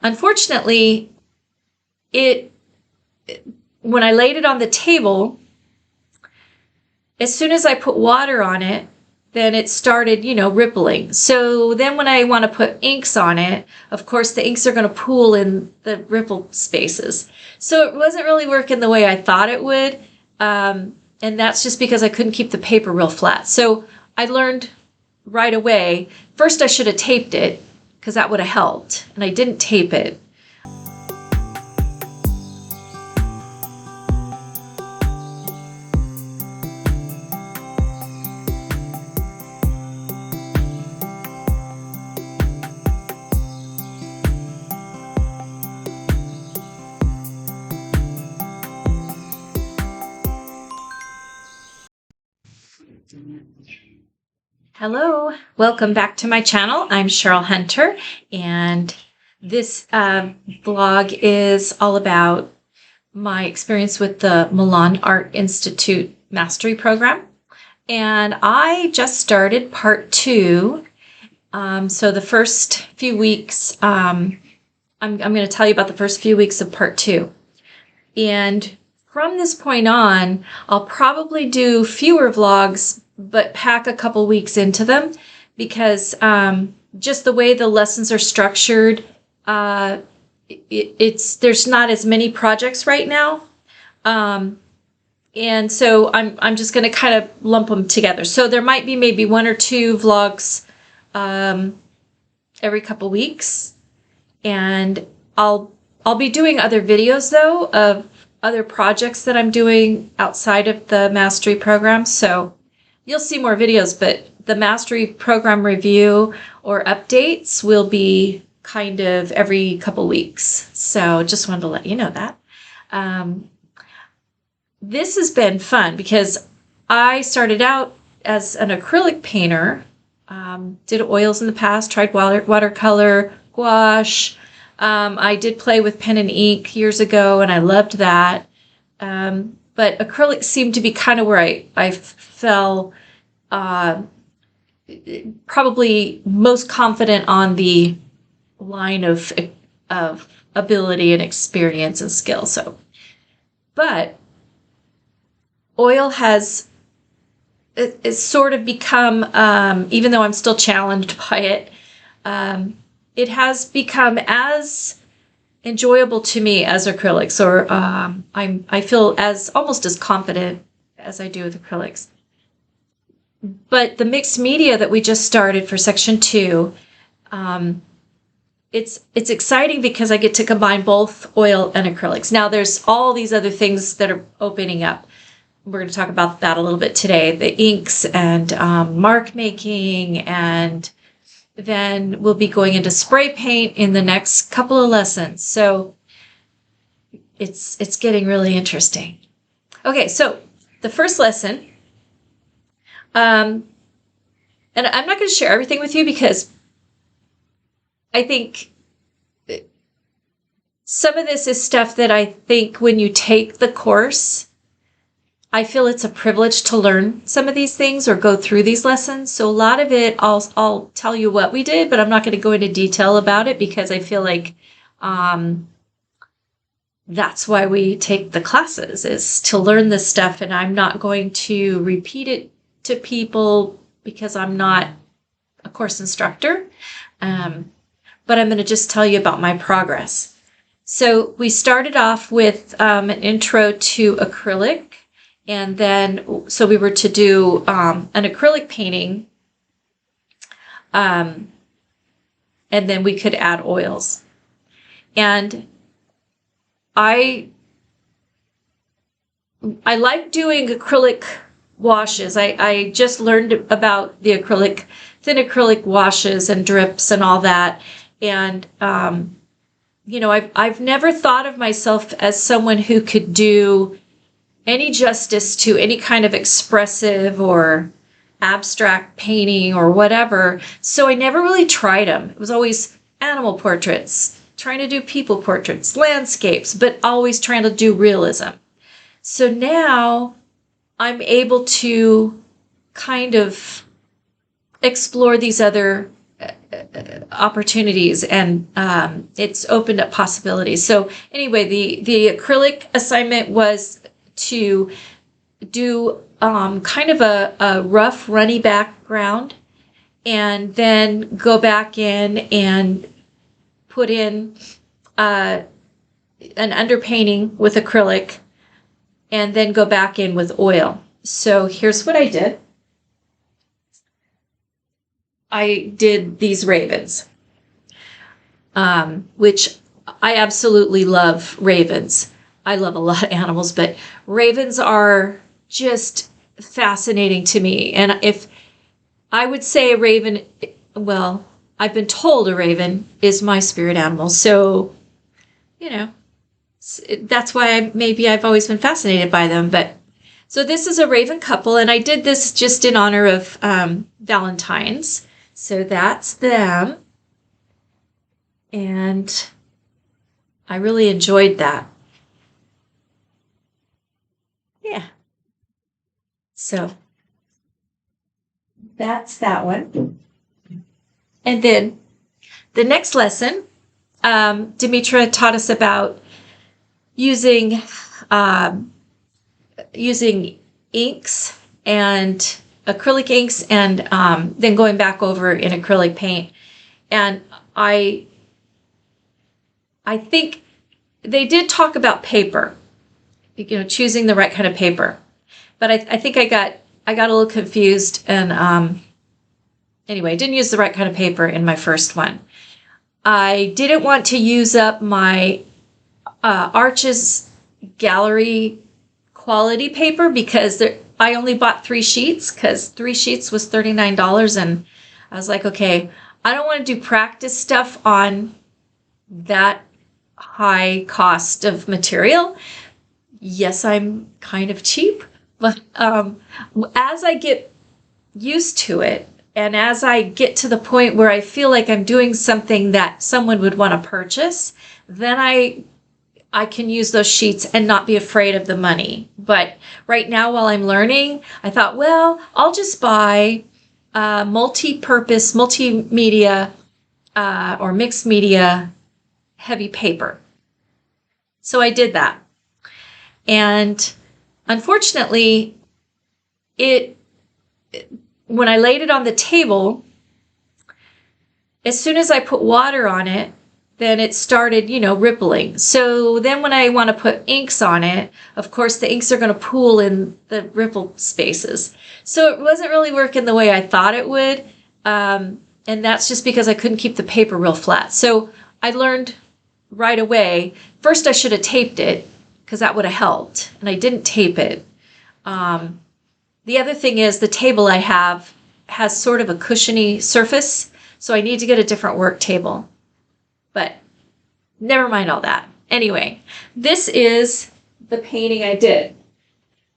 unfortunately, when I laid it on the table, as soon as I put water on it, then it started, rippling. So then when I want to put inks on it, of course, the inks are going to pool in the ripple spaces. So it wasn't really working the way I thought it would. And that's just because I couldn't keep the paper real flat. So I learned right away, first I should have taped it because that would have helped. And I didn't tape it. Hello, welcome back to my channel. I'm Cheryl Hunter, and this vlog is all about my experience with the Milan Art Institute Mastery Program. And I just started part 2. So the first few weeks, I'm going to tell you about the first few weeks of part 2. And from this point on, I'll probably do fewer vlogs, but pack a couple weeks into them because just the way the lessons are structured, there's not as many projects right now. And so I'm just going to kind of lump them together. So there might be maybe 1 or 2 vlogs every couple weeks. And I'll be doing other videos though of other projects that I'm doing outside of the mastery program. So you'll see more videos, but the mastery program review or updates will be kind of every couple weeks. So just wanted to let you know that. This has been fun because I started out as an acrylic painter, did oils in the past, tried watercolor, gouache. I did play with pen and ink years ago, and I loved that. But acrylic seemed to be kind of where I fell probably most confident on the line of ability and experience and skill. So, but oil has it's sort of become, even though I'm still challenged by it, it has become as enjoyable to me as acrylics, or I feel almost as confident as I do with acrylics. But the mixed media that we just started for section 2, it's exciting because I get to combine both oil and acrylics. Now there's all these other things that are opening up. We're going to talk about that a little bit today, the inks and mark making, and then we'll be going into spray paint in the next couple of lessons. So it's getting really interesting. Okay, so the first lesson, and I'm not going to share everything with you because I think some of this is stuff that I think when you take the course, I feel it's a privilege to learn some of these things or go through these lessons. So a lot of it, I'll tell you what we did, but I'm not going to go into detail about it because I feel like that's why we take the classes, is to learn this stuff. And I'm not going to repeat it to people because I'm not a course instructor. But I'm going to just tell you about my progress. So we started off with an intro to acrylic. And then, so we were to do an acrylic painting, and then we could add oils. And I like doing acrylic washes. I just learned about the thin acrylic washes and drips and all that. And, I've never thought of myself as someone who could do any justice to any kind of expressive or abstract painting or whatever. So I never really tried them. It was always animal portraits, trying to do people portraits, landscapes, but always trying to do realism. So now I'm able to kind of explore these other opportunities, and it's opened up possibilities. So anyway, the acrylic assignment was to do kind of a rough runny background, and then go back in and put in an underpainting with acrylic, and then go back in with oil. So here's what I did. I did these ravens, which I absolutely love ravens. I love a lot of animals, but ravens are just fascinating to me. And if I would say a raven, well, I've been told a raven is my spirit animal. So, you know, that's why maybe I've always been fascinated by them. But so this is a raven couple, and I did this just in honor of Valentine's. So that's them. And I really enjoyed that. Yeah. So that's that one. And then the next lesson, Demetra taught us about using inks and acrylic inks, and then going back over in acrylic paint. And I think they did talk about paper, choosing the right kind of paper. But I think I got a little confused, and anyway, I didn't use the right kind of paper in my first one. I didn't want to use up my Arches Gallery quality paper, because I only bought 3 sheets, because 3 sheets was $39, and I was like, okay, I don't want to do practice stuff on that high cost of material. Yes, I'm kind of cheap, but as I get used to it, and as I get to the point where I feel like I'm doing something that someone would want to purchase, then I can use those sheets and not be afraid of the money. But right now, while I'm learning, I thought, well, I'll just buy multi-purpose, multimedia, or mixed media heavy paper. So I did that. And unfortunately, when I laid it on the table, as soon as I put water on it, then it started, rippling. So then when I want to put inks on it, of course, the inks are going to pool in the ripple spaces. So it wasn't really working the way I thought it would. And that's just because I couldn't keep the paper real flat. So I learned right away, first I should have taped it, because that would have helped. And I didn't tape it. The other thing is, the table I have has sort of a cushiony surface, so I need to get a different work table. But never mind all that. Anyway, this is the painting I did.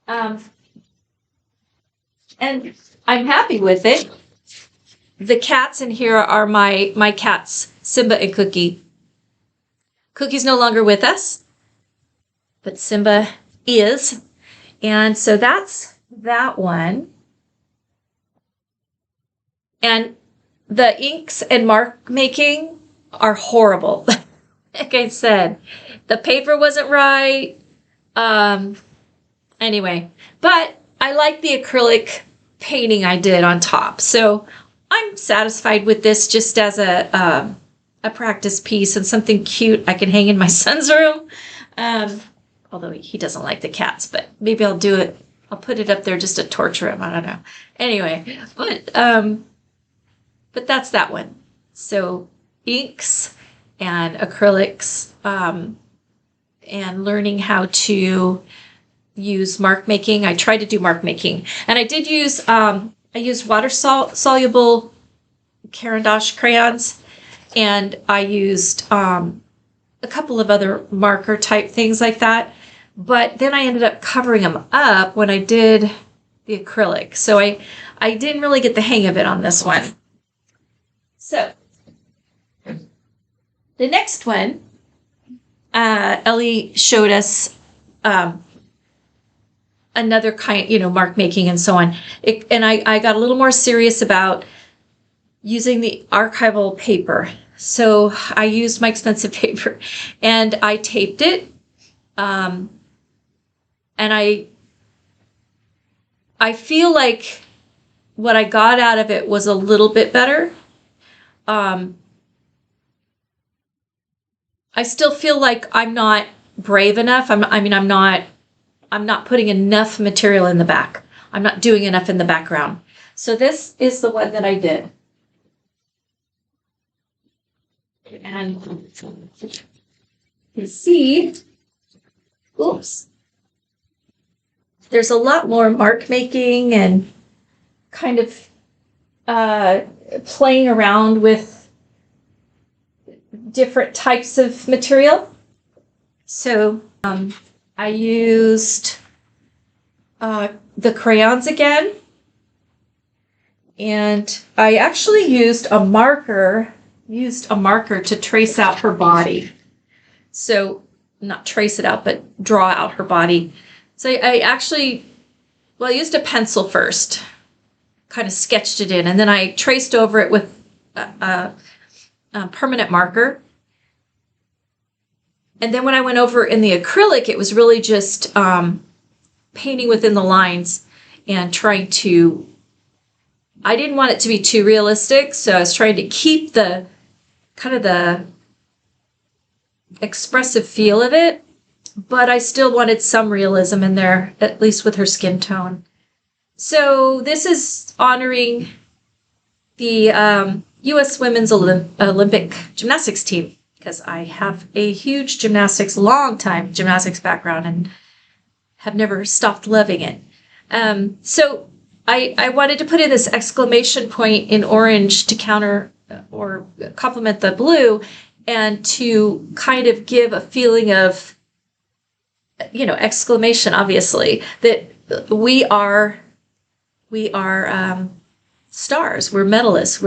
And I'm happy with it. The cats in here are my cats, Simba and Cookie. Cookie's no longer with us, but Simba is. And so that's that one. And the inks and mark making are horrible. Like I said, the paper wasn't right. Anyway, but I like the acrylic painting I did on top. So I'm satisfied with this, just as a practice piece and something cute I can hang in my son's room. Although he doesn't like the cats, but maybe I'll do it. I'll put it up there just to torture him. I don't know. Anyway, but that's that one. So inks and acrylics, and learning how to use mark making. I tried to do mark making, and I did use, I used water soluble Caran d'Ache crayons, and I used a couple of other marker type things like that. But then I ended up covering them up when I did the acrylic. So I didn't really get the hang of it on this one. So the next one, Ellie showed us another kind, mark making and so on. And I got a little more serious about using the archival paper. So I used my expensive paper and I taped it. And I feel like what I got out of it was a little bit better. I still feel like I'm not brave enough. I'm not putting enough material in the back. I'm not doing enough in the background. So this is the one that I did. And you can see, oops, there's a lot more mark making and kind of playing around with different types of material. So I used the crayons again, and I actually used a marker to trace out her body. So not trace it out, but draw out her body. So I actually, well, I used a pencil first, kind of sketched it in, and then I traced over it with a permanent marker. And then when I went over in the acrylic, it was really just painting within the lines and trying to, I didn't want it to be too realistic, so I was trying to keep the kind of the expressive feel of it, but I still wanted some realism in there, at least with her skin tone. So this is honoring the U.S. Women's Olympic Gymnastics team, because I have a huge long time gymnastics background and have never stopped loving it. So I wanted to put in this exclamation point in orange to counter or complement the blue, and to kind of give a feeling of, exclamation, obviously, that we are stars, we're medalists,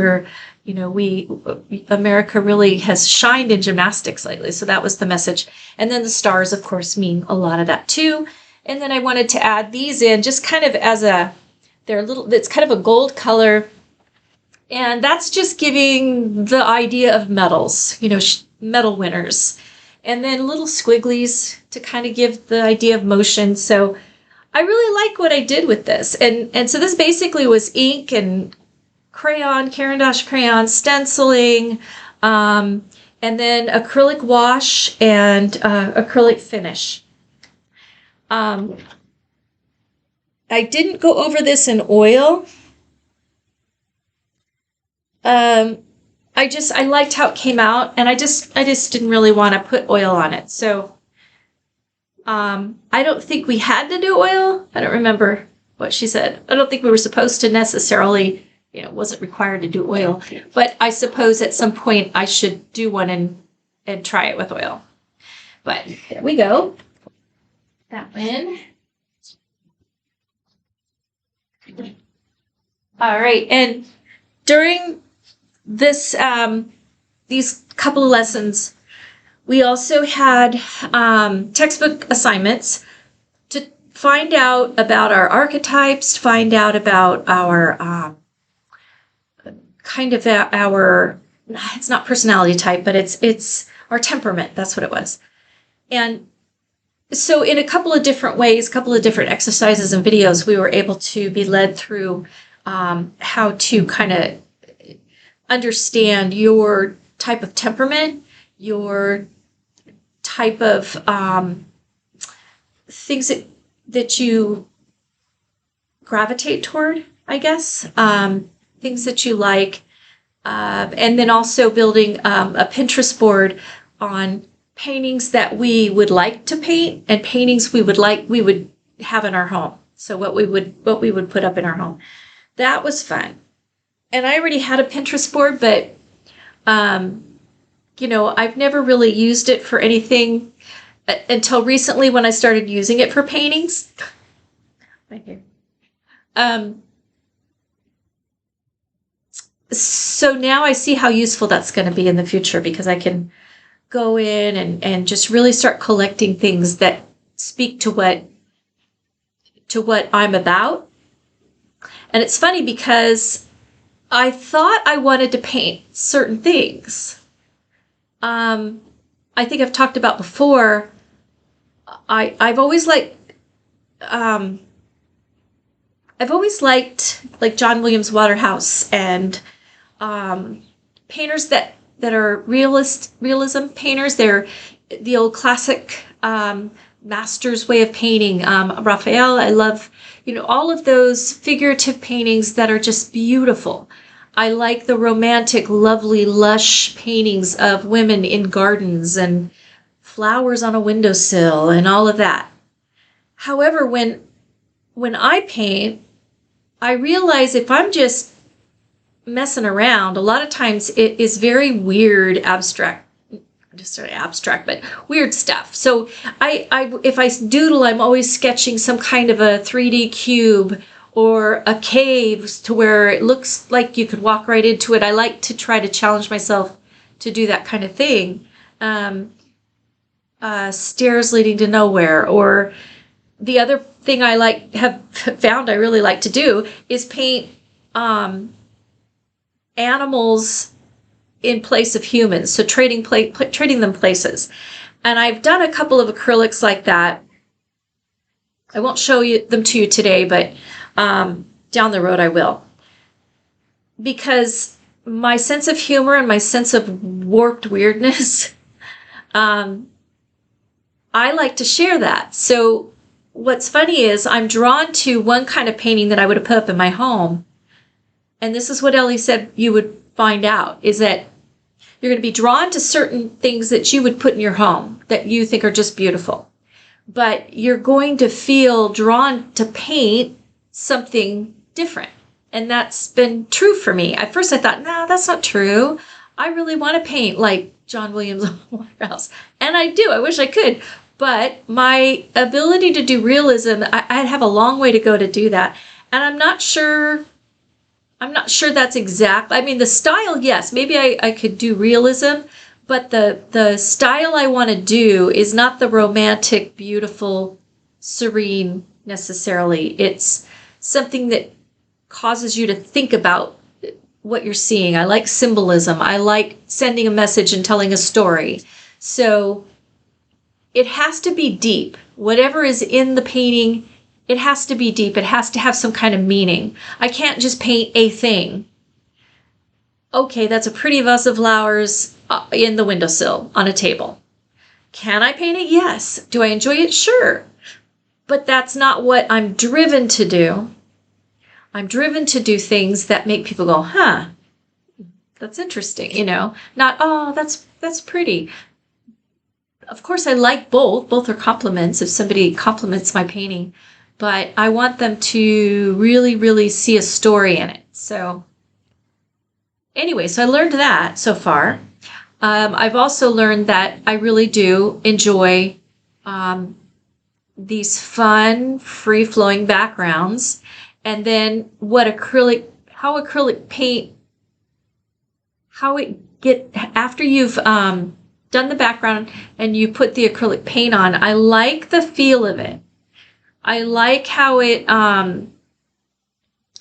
America really has shined in gymnastics lately. So that was the message. And then the stars, of course, mean a lot of that too. And then I wanted to add these in just kind of as it's kind of a gold color. And that's just giving the idea of medals, medal winners. And then little squigglies to kind of give the idea of motion. So I really like what I did with this. And so this basically was ink and crayon, Caran d'Ache crayon, stenciling, and then acrylic wash and acrylic finish. I didn't go over this in oil. I liked how it came out, and I just didn't really want to put oil on it. So I don't think we had to do oil. I don't remember what she said. I don't think we were supposed to necessarily, wasn't required to do oil, but I suppose at some point I should do one and try it with oil. But there we go. That one. All right, and during this these couple of lessons, we also had textbook assignments to find out about our archetypes, to find out about our it's not personality type, but it's our temperament. That's what it was. And so in a couple of different ways, a couple of different exercises and videos, we were able to be led through how to kind of understand your type of temperament, your type of things that you gravitate toward, I guess, things that you like, and then also building a Pinterest board on paintings that we would like to paint and paintings we would have in our home. So what we would put up in our home. That was fun. And I already had a Pinterest board, but I've never really used it for anything until recently when I started using it for paintings. Right here. So now I see how useful that's going to be in the future, because I can go in and just really start collecting things that speak to what I'm about. And it's funny because I thought I wanted to paint certain things. I think I've talked about before. I've always liked like John Williams Waterhouse and painters that are realism painters. They're the old classic master's way of painting. Raphael, I love, all of those figurative paintings that are just beautiful. I like the romantic, lovely, lush paintings of women in gardens and flowers on a windowsill and all of that. However, when I paint, I realize if I'm just messing around, a lot of times it is very weird, abstract, but weird stuff. So if I doodle, I'm always sketching some kind of a 3D cube or a cave to where it looks like you could walk right into it. I like to try to challenge myself to do that kind of thing. Stairs leading to nowhere. Or the other thing I have found I really like to do is paint animals in place of humans, so trading them places. And I've done a couple of acrylics like that. I won't show them to you today, but down the road I will. Because my sense of humor and my sense of warped weirdness, I like to share that. So what's funny is I'm drawn to one kind of painting that I would have put up in my home. And this is what Ellie said you would find out, is that you're going to be drawn to certain things that you would put in your home that you think are just beautiful. But you're going to feel drawn to paint something different. And that's been true for me. At first I thought, no, that's not true. I really want to paint like John Williams Waterhouse. And I do. I wish I could. But my ability to do realism, I have a long way to go to do that. And I'm not sure that's exact. I mean, the style, yes, maybe I could do realism, but the style I want to do is not the romantic, beautiful, serene necessarily. It's something that causes you to think about what you're seeing. I like symbolism. I like sending a message and telling a story. So it has to be deep. Whatever is in the painting, it has to be deep. It has to have some kind of meaning. I can't just paint a thing. Okay, that's a pretty vase of flowers in the windowsill on a table. Can I paint it? Yes. Do I enjoy it? Sure. But that's not what I'm driven to do. I'm driven to do things that make people go, huh, that's interesting, Not, oh, that's pretty. Of course, I like both. Both are compliments if somebody compliments my painting. But I want them to really, really see a story in it. So anyway, so I learned that so far. I've also learned that I really do enjoy these fun, free-flowing backgrounds. And then how acrylic paint, after you've done the background and you put the acrylic paint on, I like the feel of it. I like how it, I don't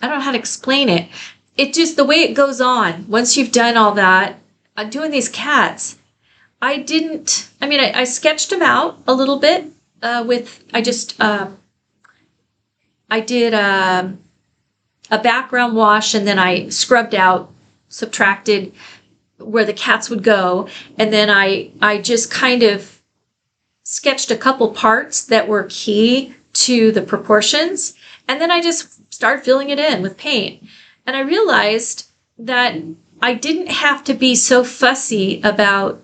know how to explain it. It just, the way it goes on, once you've done all that, doing these cats, I sketched them out a little bit I did a background wash, and then I scrubbed out, subtracted where the cats would go, and then I just kind of sketched a couple parts that were key to the proportions, and then I just started filling it in with paint. And I realized that I didn't have to be so fussy about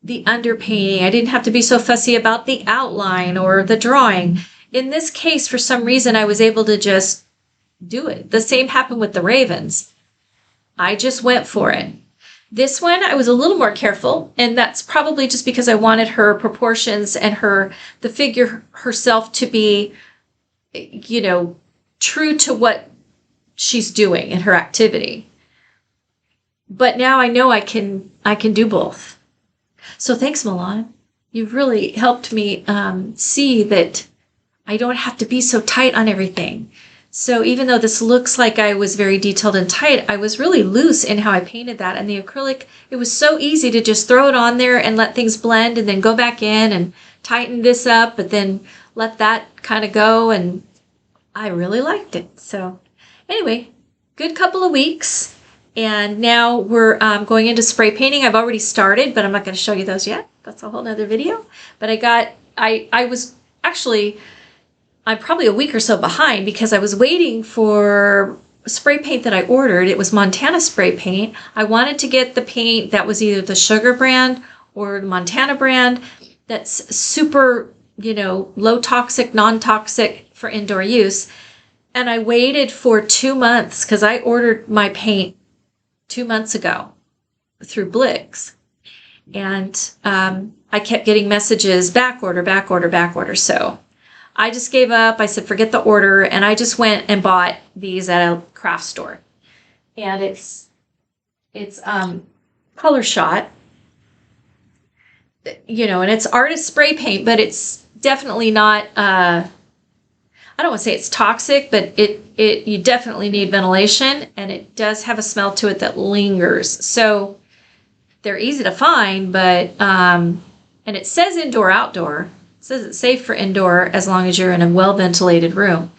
the underpainting. I didn't have to be so fussy about the outline or the drawing. In this case, for some reason, I was able to just do it. The same happened with the ravens. I just went for it. This one, I was a little more careful, and that's probably just because I wanted her proportions and the figure herself to be, true to what she's doing in her activity. But now I know I can do both. So thanks, Milan. You've really helped me see that I don't have to be so tight on everything. So even though this looks like I was very detailed and tight, I was really loose in how I painted that. And the acrylic, it was so easy to just throw it on there and let things blend and then go back in and tighten this up, but then let that kind of go. And I really liked it. So anyway, good couple of weeks. And now we're going into spray painting. I've already started, but I'm not going to show you those yet. That's a whole nother video. But I was actually, I'm probably a week or so behind because I was waiting for spray paint that I ordered. It was Montana spray paint. I wanted to get the paint that was either the Sugar brand or the Montana brand that's super, low toxic, non-toxic for indoor use. And I waited for 2 months because I ordered my paint 2 months ago through Blix. And I kept getting messages, back order, back order, back order. So I just gave up. I said, forget the order. And I just went and bought these at a craft store. And it's Color Shot, and it's artist spray paint, but it's definitely not, I don't want to say it's toxic, but you definitely need ventilation, and it does have a smell to it that lingers. So they're easy to find, but, and it says indoor, outdoor. It says it's safe for indoor as long as you're in a well-ventilated room.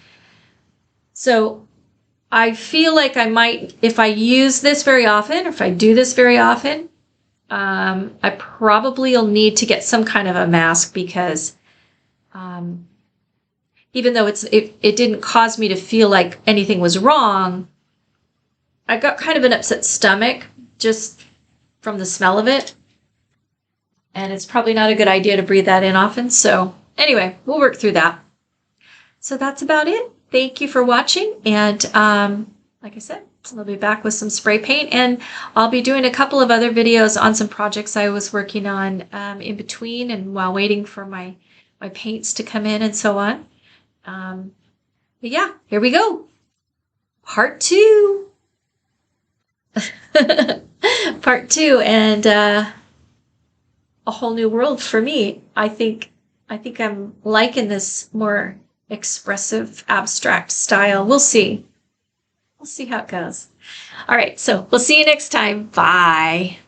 So I feel like I might, if I use this very often, or if I do this very often, I probably will need to get some kind of a mask because even though it didn't cause me to feel like anything was wrong, I got kind of an upset stomach just from the smell of it. And it's probably not a good idea to breathe that in often. So anyway, we'll work through that. So that's about it. Thank you for watching. And like I said, I'll be back with some spray paint. And I'll be doing a couple of other videos on some projects I was working on in between and while waiting for my paints to come in and so on. But yeah, here we go. Part 2. Part 2. And a whole new world for me. I think I'm liking this more expressive, abstract style. We'll see. We'll see how it goes. All right, so we'll see you next time. Bye.